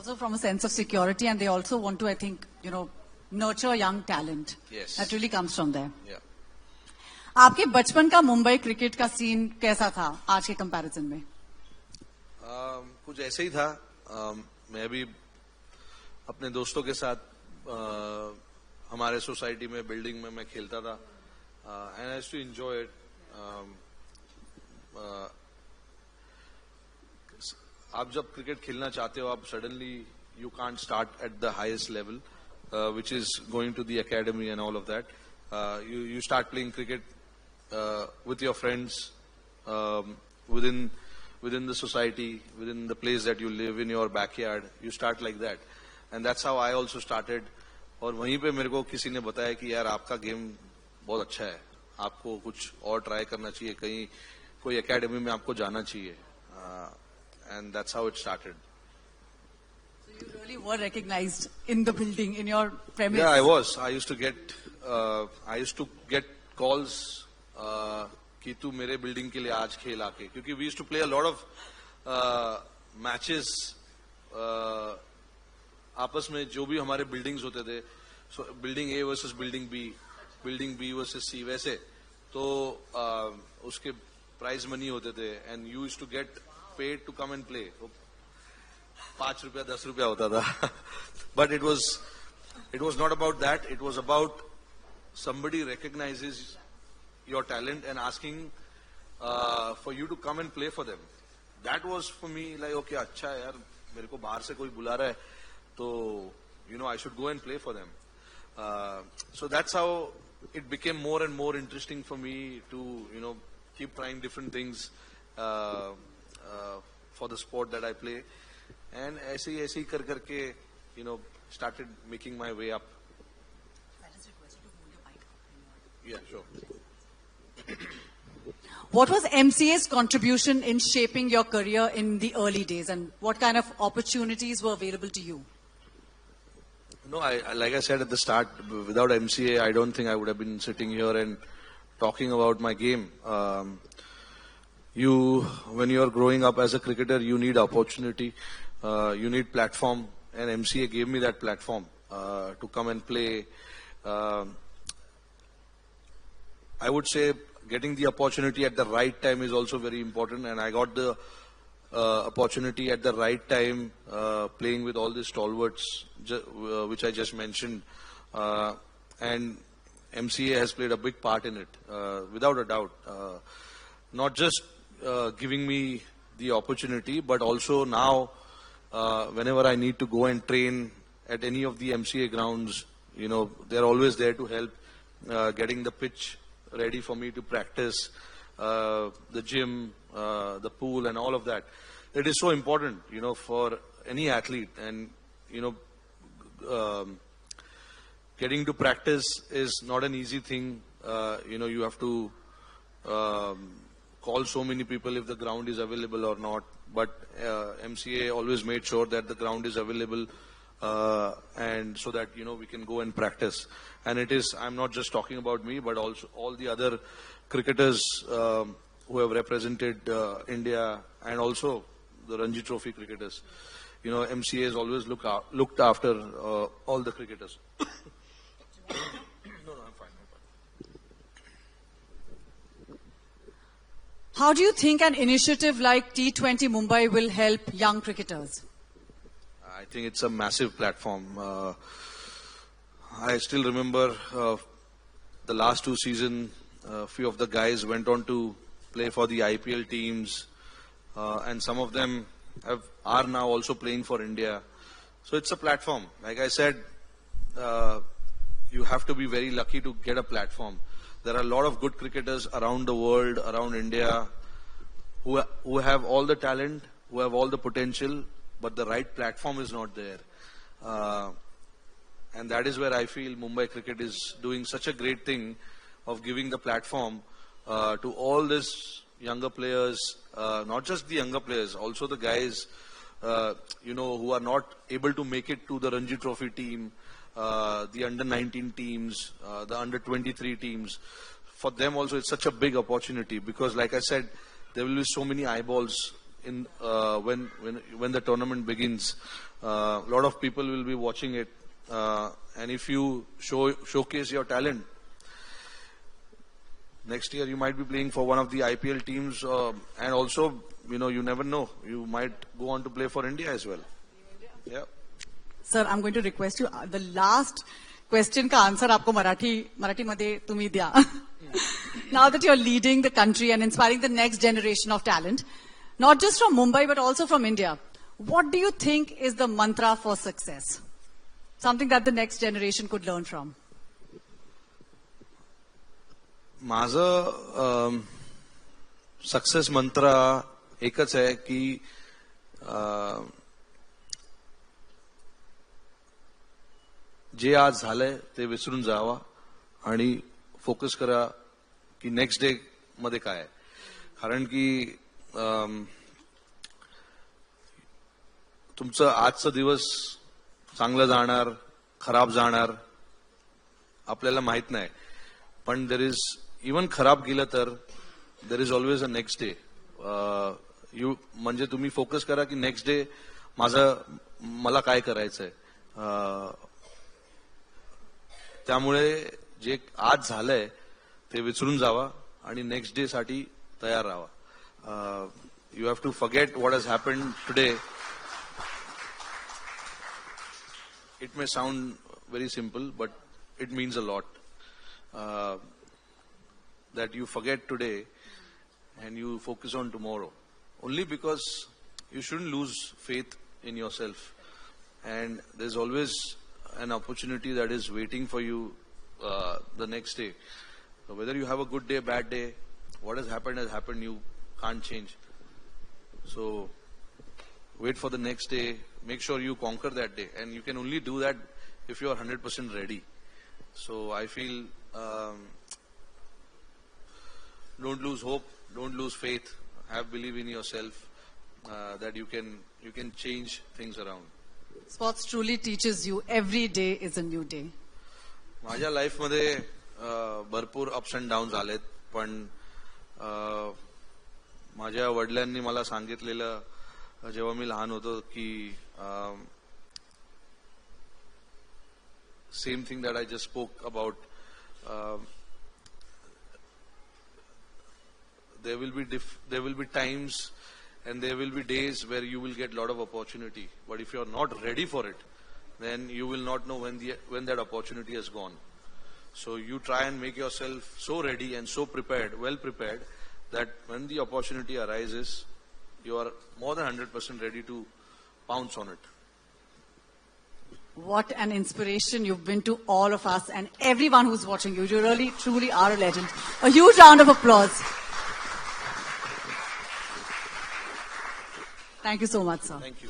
also from a sense of security, and they also want to, I think, nurture young talent. Yes. That really comes from there. Yeah. आपके बचपन का Mumbai cricket का scene कैसा था आज के comparison में? कुछ ऐसे ही था. मैं भी अपने दोस्तों के साथ हमारे सोसाइटी में बिल्डिंग में मैं खेलता था. And I used to enjoy it. आप जब क्रिकेट खेलना चाहते हो, आप suddenly you can't start at the highest level, which is going to the academy and all of that. You start playing cricket with your friends within the society, within the place that you live, in your backyard. You start like that, and that's how I also started. और वहीं पे मेरे को किसी ने बताया कि यार आपका गेम बहुत अच्छा है, आपको कुछ और ट्राई करना चाहिए, कहीं कोई एकेडमी में आपको जाना चाहिए. And that's how it started. You really were recognized in the building, in your premise. Yeah, I was. I used to get calls कि तू मेरे बिल्डिंग के लिए आज खेल आके, क्योंकि we used to play a lot of matches आपस में, जो भी हमारे बिल्डिंग्स होते थे, so building A versus building B, building B versus C, वैसे तो उसके प्राइज मनी होते थे, and you used to get paid to come and play. 5 रुपया 10 रुपया होता था. But it was not about that. It was about somebody recognizes your talent and asking for you to come and play for them. That was for me like, okay, अच्छा है यार, मेरे को बाहर से कोई बुला रहा है, तो I should go and play for them. So that's how it became more and more interesting for me to keep trying different things for the sport that I play. And ऐसे ही कर करके started making my way up. I just request you to hold your mic up. Yeah, sure. What was MCA's contribution in shaping your career in the early days, and what kind of opportunities were available to you? No, like I said at the start, without MCA, I don't think I would have been sitting here and talking about my game. When you are growing up as a cricketer, you need opportunity, you need platform, and MCA gave me that platform to come and play. I would say getting the opportunity at the right time is also very important, and I got the opportunity at the right time playing with all these stalwarts which I just mentioned, and MCA has played a big part in it, without a doubt. Not just giving me the opportunity, but also now whenever I need to go and train at any of the MCA grounds, they're always there to help getting the pitch ready for me to practice, the gym, the pool, and all of that. It is so important, for any athlete, and getting to practice is not an easy thing. You have to call so many people if the ground is available or not. But MCA always made sure that the ground is available, and so that we can go and practice. And it is, I'm not just talking about me, but also all the other cricketers who have represented India, and also the Ranji Trophy cricketers. MCA has always looked after all the cricketers. No, I'm fine. How do you think an initiative like T20 Mumbai will help young cricketers? I think it's a massive platform. I still remember the last 2 seasons, a few of the guys went on to play for the IPL teams, and some of them are now also playing for India. So it's a platform. Like I said, you have to be very lucky to get a platform. There are a lot of good cricketers around the world, around India, who have all the talent, who have all the potential, but the right platform is not there. And that is where I feel Mumbai Cricket is doing such a great thing of giving the platform to all these younger players, not just the younger players, also the guys, who are not able to make it to the Ranji Trophy team, the under-19 teams, the under-23 teams. For them also, it's such a big opportunity because, like I said, there will be so many eyeballs when the tournament begins. A lot of people will be watching it, and if you showcase your talent, next year you might be playing for one of the IPL teams, and also, you never know, you might go on to play for India as well. Yeah. Sir, I'm going to request you, the last question का answer आपको मराठी मध्ये तुम्ही द्या. Now that you're leading the country and inspiring the next generation of talent, not just from Mumbai but also from India, what do you think is the mantra for success? Something that the next generation could learn from. माझं success मंत्र एकच आहे की जे आज झालंय ते विसरून जावा आणि फोकस करा की नेक्स्ट डे मध्ये काय आहे. कारण की तुमचं आजचा दिवस चांगलं जाणार खराब जाणार आपल्याला माहित नाही, पण देर इज इवन खराब गेलं तर there is always a next day. म्हणजे तुम्ही फोकस करा की नेक्स्ट डे मला काय करायचंय. त्यामुळे जे आज झालंय ते विसरून जावा आणि नेक्स्ट डे साठी तयार राहा. You have to forget what has happened today. It may sound very simple, but it means a lot. That you forget today and you focus on tomorrow. Only because you shouldn't lose faith in yourself. And there's always an opportunity that is waiting for you the next day. So whether you have a good day, bad day, what has happened, you can't change. So wait for the next day. Make sure you conquer that day. And you can only do that if you are 100% ready. So I feel don't lose hope, don't lose faith. Have belief in yourself that you can change things around. Sports truly teaches you every day is a new day. माझ्या life मध्ये भरपूर ups and downs आलेत, पण माझ्या वडिलांनी मला सांगितलेलं जेव्हा मी लहान होतो की same thing that I just spoke about. There will be times and there will be days where you will get a lot of opportunity. But if you are not ready for it, then you will not know when that opportunity has gone. So you try and make yourself so ready and so prepared, well prepared, that when the opportunity arises, you are more than 100% ready to pounce on it. What an inspiration you've been to all of us and everyone who's watching you. You really, truly are a legend. A huge round of applause. Thank you so much, sir. Thank you.